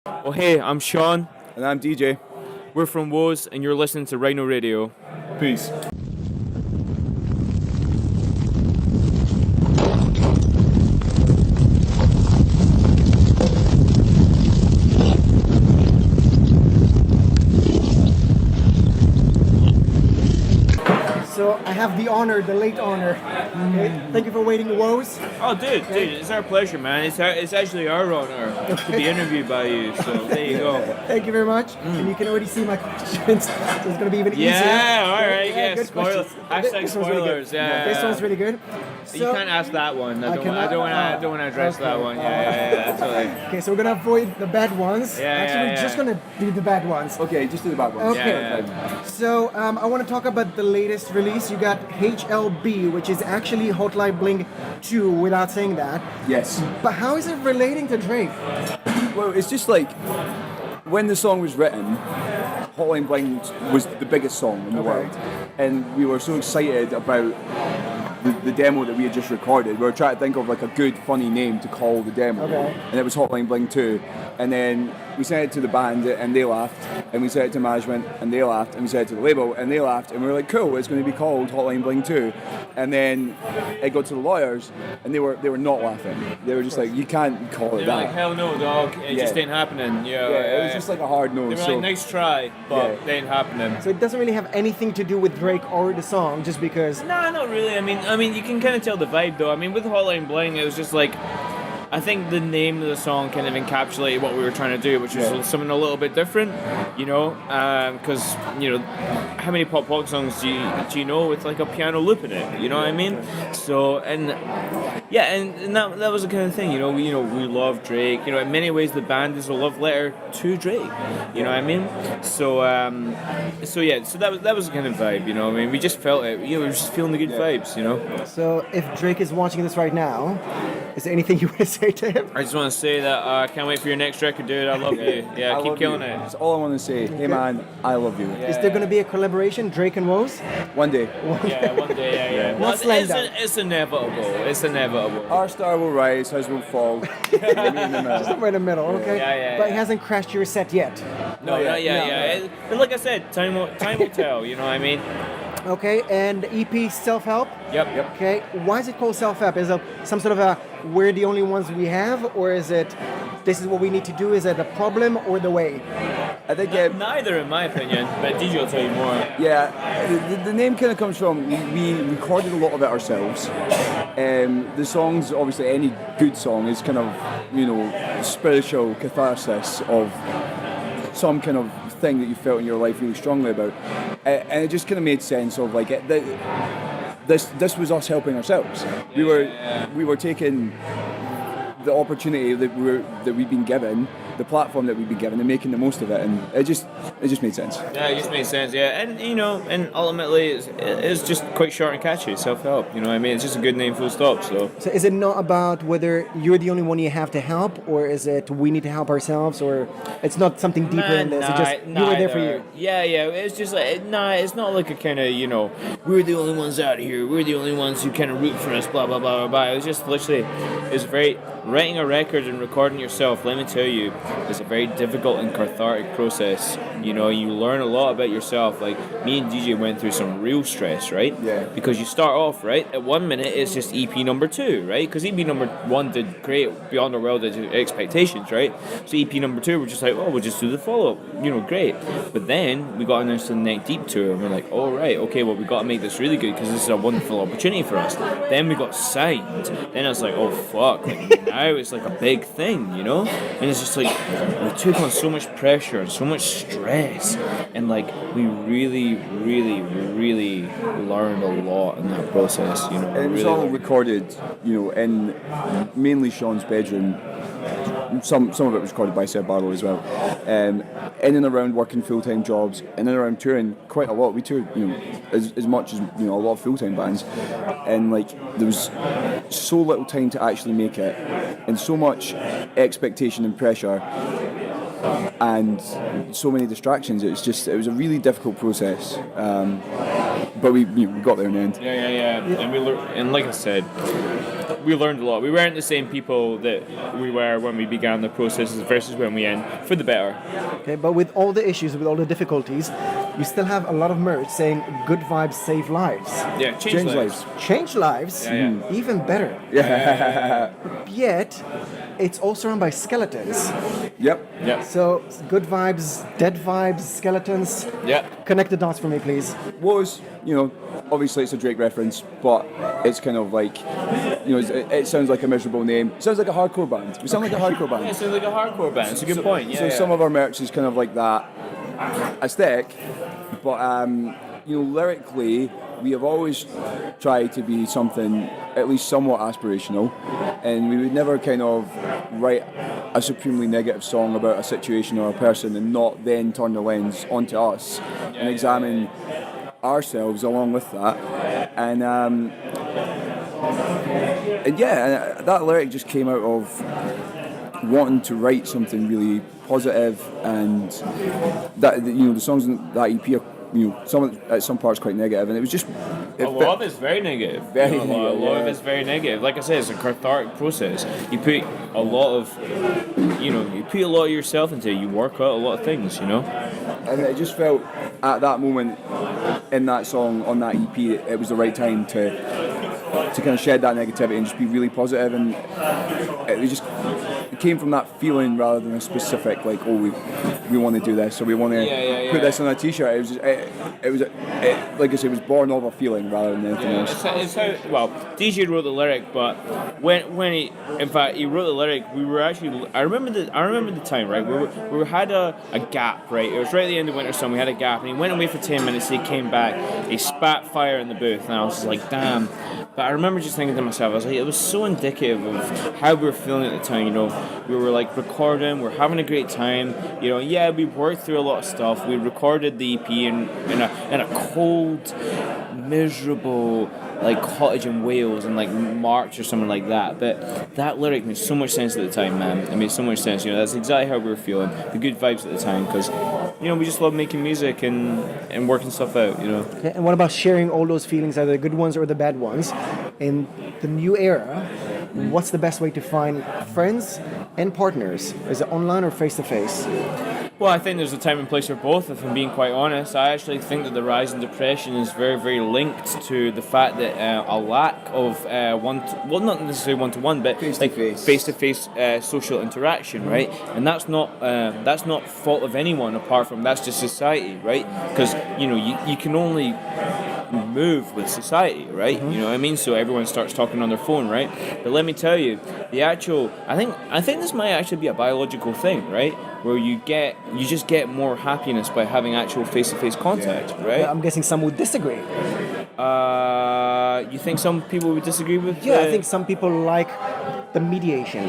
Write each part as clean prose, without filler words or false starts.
Oh, hey, I'm Sean. And I'm DJ. We're from Woes, and you're listening to Rhino Radio. Peace. So I have the honor, the late honor. Okay. Thank you for waiting, Woes. Oh, dude, it's our pleasure, man. It's actually our honor to be interviewed by you, so there you go. Thank you very much. And you can already see my questions, so it's going to be even easier. Yeah, all right, yeah, good spoiler. questions. Hashtag This one's really good. spoilers, yeah. This one's really good. You can't ask that one. I don't want to address that one. Yeah, that's all right. Okay, so we're going to avoid the bad ones. Yeah, Actually, we're just going to do the bad ones. Okay, just do the bad ones. Okay. Yeah. So I want to talk about the latest release. You got HLB, which is actually Hotline Bling 2, without saying that. Yes. But how is it relating to Drake? Well, it's just like when the song was written, Hotline Bling was the biggest song in the world, and we were so excited about the demo that we had just recorded. We were trying to think of like a good, funny name to call the demo, and it was Hotline Bling 2. And then we sent it to the band, and they laughed. And we sent it to management, and they laughed. And we sent it to the label, and they laughed. And we were like, cool, it's going to be called Hotline Bling 2. And then it got to the lawyers, and they were not laughing. They were just like, you can't call it They were that. like, hell no, dog. It just ain't happening. Yeah, It was just like a hard no. They were like, nice try, but it ain't happening. So it doesn't really have anything to do with Drake or the song, just because. No, not really. I mean, you can kind of tell the vibe though. I mean, with Hotline Bling, it was just like, I think the name of the song kind of encapsulated what we were trying to do, which was something a little bit different, you know, because how many pop songs do you know with like a piano loop in it? You know what I mean? So and that was the kind of thing, we love Drake. In many ways the band is a love letter to Drake. You know what I mean? So that was the kind of vibe. I mean, we just felt it. We were just feeling the good vibes. So if Drake is watching this right now, is there anything you want to say to him? I just want to say that I can't wait for your next record, dude. I love you. Yeah, keep killing it. That's all I want to say. Hey man, I love you. Is there going to be a collaboration, Drake and Woes? One day. Yeah, one day, yeah. Well, it's inevitable. It's inevitable. Our star will rise, his will fall. Just somewhere in the middle, okay? Yeah. But it hasn't crashed your set yet. No, not yet. Yeah. But like I said, time will tell. You know what I mean? Okay, and the EP Self-Help? Yep. Okay, why is it called Self-Help? Is it some sort of a we're the only ones we have, or is it this is what we need to do? Is it the problem or the way? I think neither, in my opinion, but DJ will tell you more. Yeah, the name kind of comes from we recorded a lot of it ourselves. The songs, obviously, any good song is kind of spiritual catharsis of some kind of thing that you felt in your life really strongly about, and it just kind of made sense of like this was us helping ourselves. We were taking the opportunity that we've been given, the platform that we've been given, and making the most of it, and it just made sense. Yeah, it just made sense. Yeah, and and ultimately it's just quite short and catchy. Self-help. You know what I mean? It's just a good name, full stop. So is it not about whether you're the only one you have to help, or is it we need to help ourselves, or it's not something deeper in this? It's just you were there for you. Yeah. It's just like it's not like a kind of we're the only ones out here. We're the only ones who kind of root for us. Blah blah blah blah blah. It was just literally it's very writing a record and recording yourself. Let me tell you, it's a very difficult and cathartic process. You learn a lot about yourself. Like me and DJ went through some real stress, right? Yeah. Because you start off right at 1 minute it's just EP number 2, right? Because EP number 1 did great beyond our wildest expectations, right? So EP number 2 we're just like, we'll just do the follow up, great. But then we got into the Neck Deep tour and we're like, okay, well we got to make this really good because this is a wonderful opportunity for us. Then we got signed. Then it's like, oh fuck, like, now it's like a big thing, And it's just like we took on so much pressure and so much stress, and like we really, really, really learned a lot in that process, And it was really all recorded, in mainly Sean's bedroom. Some of it was recorded by Seb Barlow as well. In and around working full-time jobs, in and around touring quite a lot. We toured, as much as a lot of full-time bands, and like there was so little time to actually make it, and so much expectation and pressure, and so many distractions. It was a really difficult process. But we got there in the end. Yeah. And like I said, we learned a lot. We weren't the same people that we were when we began the processes versus when we end, for the better. Okay, but with all the issues, with all the difficulties, you still have a lot of merch saying "Good vibes save lives." Yeah, change lives. Change lives, Yeah. even better. Yeah. Yet, it's also run by skeletons. Yep. Yeah. So, good vibes, dead vibes, skeletons. Yeah. Connect the dots for me, please. Woes, obviously it's a Drake reference, but it's kind of like, it sounds like a miserable name. It sounds like a hardcore band. We sound like a hardcore band. Yeah, it sounds like a hardcore band. It's a good point. So some of our merch is kind of like that aesthetic, but lyrically, we have always tried to be something at least somewhat aspirational, and we would never kind of write a supremely negative song about a situation or a person and not then turn the lens onto us and examine ourselves along with that. And that lyric just came out of wanting to write something really positive, and that the songs in that EP are at some parts quite negative, and it was just a lot of it's very negative. Very a lot of it's very negative. Like I said, it's a cathartic process. You put a lot of yourself into it. You work out a lot of things, And it just felt at that moment in that song on that EP, it was the right time to kind of shed that negativity and just be really positive, and it came from that feeling rather than a specific like, we want to do this, or we want to put this on a t-shirt. It was like I said, it was born of a feeling rather than anything else. It's how DJ wrote the lyric, but when he wrote the lyric, we were actually I remember the time, right? We had a gap, right? It was right at the end of winter summer. We had a gap, and he went away for 10 minutes. He came back, he spat fire in the booth, and I was just like, damn. But I remember just thinking to myself, I was like, it was so indicative of how we were feeling at the time. We were like recording, we're having a great time. We worked through a lot of stuff. We recorded the EP in a cold, miserable like cottage in Wales in like March or something like that. But that lyric made so much sense at the time, man. It made so much sense. That's exactly how we were feeling. The good vibes at the time, because we just love making music and working stuff out. Okay, and what about sharing all those feelings, either the good ones or the bad ones, in the new era? What's the best way to find friends and partners? Is it online or face to face? Well, I think there's a time and place for both, if I'm being quite honest. I actually think that the rise in depression is very, very linked to the fact that a lack of not necessarily one-to-one, but face-to-face social interaction, right? And that's not fault of anyone apart from that's just society, right? Because you can only move with society, right? You know what I mean? So everyone starts talking on their phone, right? But let me tell you, I think this might actually be a biological thing, right? Where you just get more happiness by having actual face-to-face contact, right? I'm guessing some would disagree. You think some people would disagree with? Yeah, I think some people like the mediation.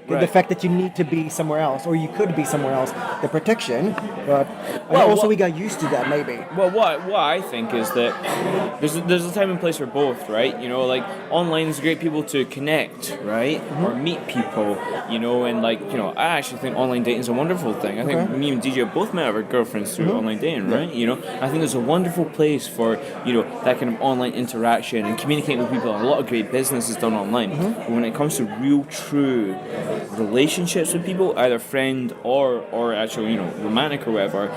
Right. The fact that you need to be somewhere else, or you could be somewhere else, the protection, but we got used to that, maybe. Well, what I think is that there's a time and place for both, right? Like online is great people to connect, right? Or meet people, and I actually think online dating is a wonderful thing. I think me and DJ both met our girlfriends through online dating, right? I think there's a wonderful place for, that kind of online interaction and communicating with people. A lot of great business is done online. But when it comes to real, true relationships with people, either friend or actual, romantic or whatever,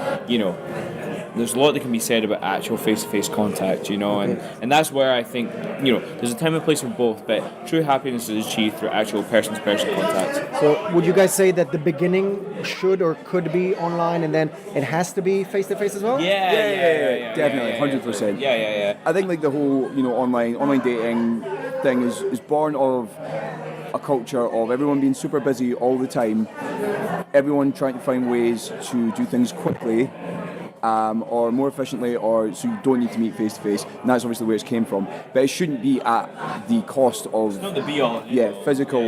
there's a lot that can be said about actual face-to-face contact, and that's where I think, there's a time and place for both, but true happiness is achieved through actual person-to-person contact. So would you guys say that the beginning should or could be online, and then it has to be face-to-face as well? Yeah, definitely, 100%. Yeah. I think like the whole, online dating thing is born of a culture of everyone being super busy all the time, everyone trying to find ways to do things quickly, or more efficiently, or so you don't need to meet face to face, and that's obviously where it came from. But it shouldn't be at the cost of it's not the be all. Physical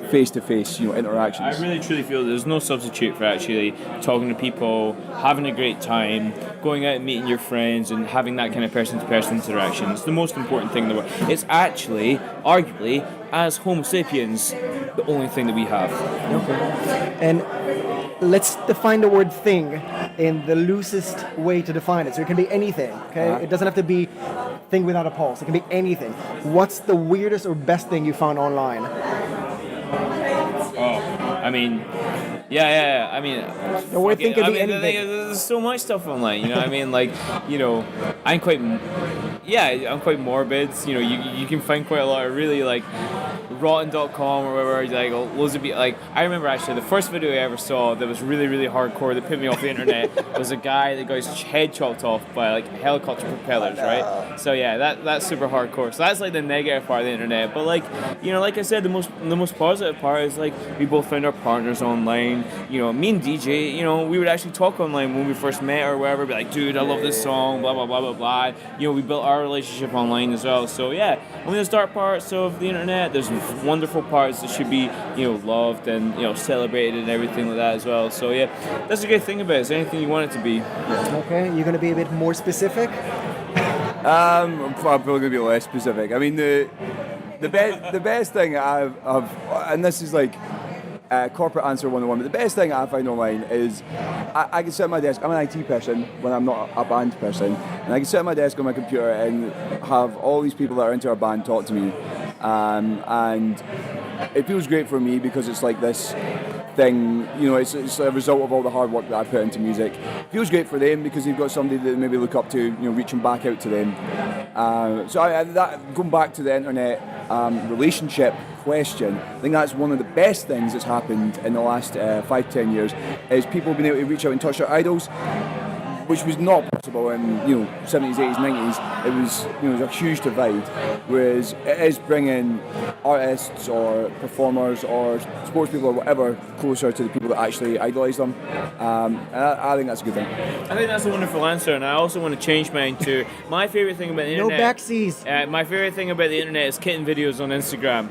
face to face interactions. I really truly feel there's no substitute for actually talking to people, having a great time, going out and meeting your friends, and having that kind of person to person interaction. It's the most important thing in the world. It's actually, arguably, as Homo sapiens, the only thing that we have. Okay. And let's define the word thing in the loosest way to define it. So it can be anything, okay? It doesn't have to be thing without a pulse. It can be anything. What's the weirdest or best thing you found online? I mean, yeah. I mean, No, we're thinking the anything. thing is, there's so much stuff online. You know what I mean? Like, you know, I'm quite morbid. You know, you can find quite a lot of really like rotten.com or whatever, like loads of people. Like, I remember actually the first video I ever saw that was really, really hardcore that put me off the internet was a guy that got his head chopped off by like helicopter propellers, right? So yeah, that's super hardcore. So that's like the negative part of the internet. But like, you know, like I said, the most positive part is like we both found our partners online. You know, me and DJ, you know, we would actually talk online when we first met or whatever, be like, dude, I love this song, blah blah blah blah blah. You know, we built our relationship online as well. So yeah, I mean, there's dark parts of the internet. There's wonderful parts that should be, you know, loved and, you know, celebrated and everything like that as well. So yeah, that's the great thing about it. It's anything you want it to be. Okay, you're going to be a bit more specific? I'm probably going to be less specific. I mean, the best thing I've and this is like corporate answer 101, but the best thing I find online is I can sit at my desk. I'm an IT person when I'm not a band person, and I can sit at my desk on my computer and have all these people that are into our band talk to me, and it feels great for me because it's like this thing, you know, it's a result of all the hard work that I put into music. It feels great for them because they've got somebody that they maybe look up to, you know, reaching back out to them. So that going back to the internet relationship question, I think that's one of the best things that's happened in the last 5-10 years, is people being able to reach out and touch their idols, which was not possible in, you know, 70s, 80s, 90s. It was, you know, it was a huge divide. Whereas it is bringing artists or performers or sports people or whatever closer to the people that actually idolise them. And I think that's a good thing. I think that's a wonderful answer, and I also want to change mine to my favorite thing about the No internet. backsies. My favorite thing about the internet is kitten videos on Instagram.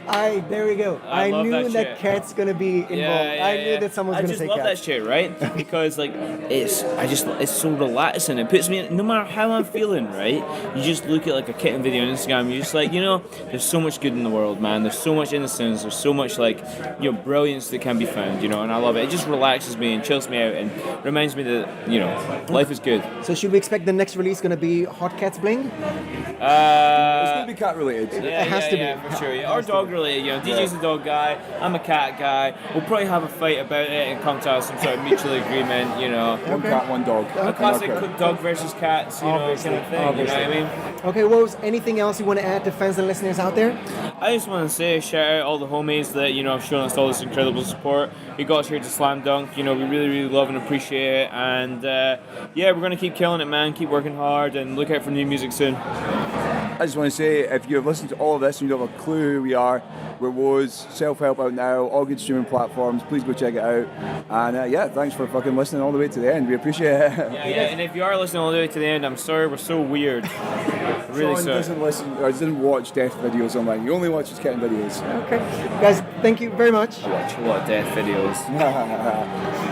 There we go. I love knew that that shit. cat's gonna be involved. I knew that someone's gonna say I just love cat. that shit, right? Because like it's so relaxing. It puts me in, no matter how I'm feeling, right? You just look at like a kitten video on Instagram. You're just like, you know, there's so much good in the world, man. There's so much innocence. There's so much like, you know, brilliance that can be found, you know. And I love it. It just relaxes me and chills me out and reminds me that, you know, life is good. So should we expect the next release gonna be Hot Cats Bling? It's going to be cat related. Yeah, It has to be. yeah, for sure. Yeah. Or dog related. You know, DJ's a dog guy. I'm a cat guy. We'll probably have a fight about it and come to some sort of mutual agreement. You know, One cat, one dog. a classic dog versus cats. You know, kind of thing. Obviously. You know what I mean? Okay, Woes, anything else you want to add to fans and listeners out there? I just want to say shout out all the homies that, you know, have shown us all this incredible support. You got us here to Slam Dunk. You know, we really, really love and appreciate it. And yeah, we're gonna keep killing it, man. Keep working hard and look out for new music soon. I just want to say, if you've listened to all of this and you don't have a clue who we are, we're Woes, self-help out now, all good streaming platforms, please go check it out. And yeah, thanks for fucking listening all the way to the end, we appreciate it. Yeah, and if you are listening all the way to the end, I'm sorry, we're so weird. Really Sean sorry. doesn't listen, or doesn't watch death videos online, he only watches kitten videos. Okay. Guys, thank you very much. Watch a lot of death videos.